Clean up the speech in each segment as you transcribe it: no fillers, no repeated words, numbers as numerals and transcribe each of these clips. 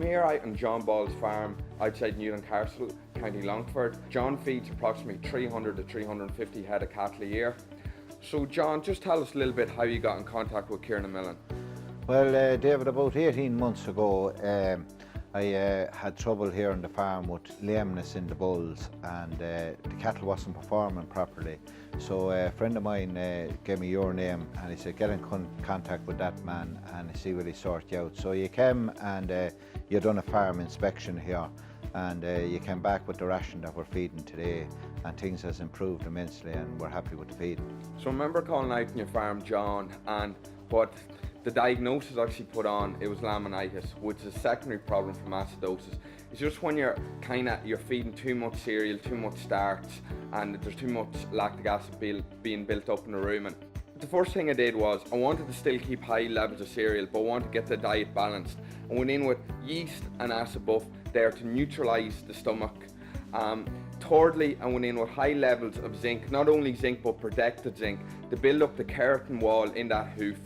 here out on John Bawle's farm outside Newcastle, County Longford. John feeds approximately 300 to 350 head of cattle a year. So John, just tell us a little bit how you got in contact with Kiernan Millen. Well, David, about 18 months ago, I had trouble here on the farm with lameness in the bulls, and the cattle wasn't performing properly. So a friend of mine gave me your name, and he said, get in contact with that man and see what he sort you out. So you came and you done a farm inspection here, and you came back with the ration that we're feeding today, and things has improved immensely, and we're happy with the feed. So I remember calling out on your farm, John, and what the diagnosis actually put on, it was laminitis, which is a secondary problem from acidosis. It's just when you're feeding too much cereal, too much starch, and there's too much lactic acid being built up in the rumen. The first thing I did was I wanted to still keep high levels of cereal, but I wanted to get the diet balanced. I went in with yeast and acid buff there to neutralise the stomach. Thirdly, I went in with high levels of zinc, not only zinc but protected zinc, to build up the keratin wall in that hoof.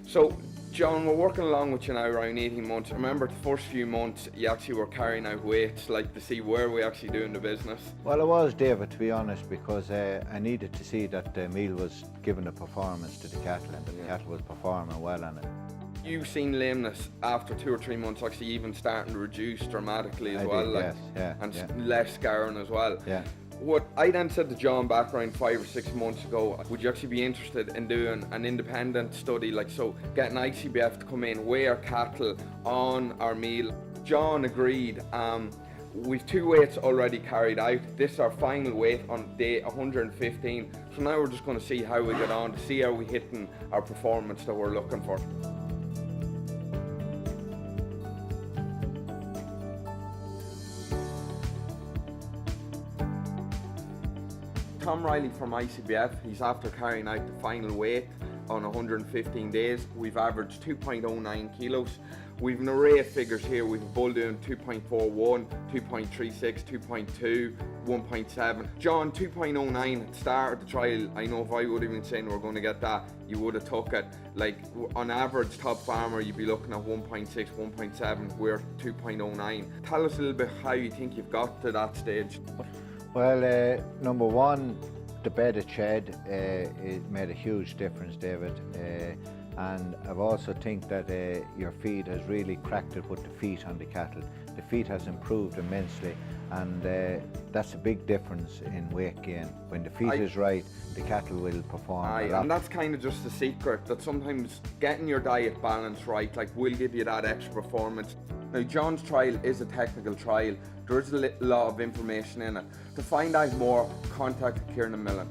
So, John, we're working along with you now around 18 months. Remember, the first few months you actually were carrying out weights, to see where we actually doing the business. Well, it was, David, to be honest, because I needed to see that the meal was giving a performance to the cattle, and the cattle was performing well on it. You've seen lameness after 2 or 3 months actually even starting to reduce dramatically as well, less scarring as well. Yeah. What I then said to John back around 5 or 6 months ago, would you actually be interested in doing an independent study, getting ICBF to come in, weigh our cattle on our meal? John agreed. We've 2 weights already carried out. This is our final weight on day 115. So now we're just going to see how we get on, to see how we're hitting our performance that we're looking for. Tom Riley from ICBF, he's after carrying out the final weight on 115 days. We've averaged 2.09 kilos. We've an array of figures here. We've a bull doing 2.41, 2.36, 2.2, 1.7. John, 2.09 at the start of the trial, I know if I would have been saying we're going to get that, you would have took it. On average, top farmer, you'd be looking at 1.6, 1.7, we're 2.09. Tell us a little bit how you think you've got to that stage. Well, number one, the bedded shed, it made a huge difference, David. And I've also think that your feed has really cracked it with the feet on the cattle. The feed has improved immensely, and that's a big difference in weight gain. When the feed is right, the cattle will perform a lot. And that's kind of just the secret, that sometimes getting your diet balance right will give you that extra performance. Now, John's trial is a technical trial. There is a lot of information in it. To find out more, contact Kiernan Millen.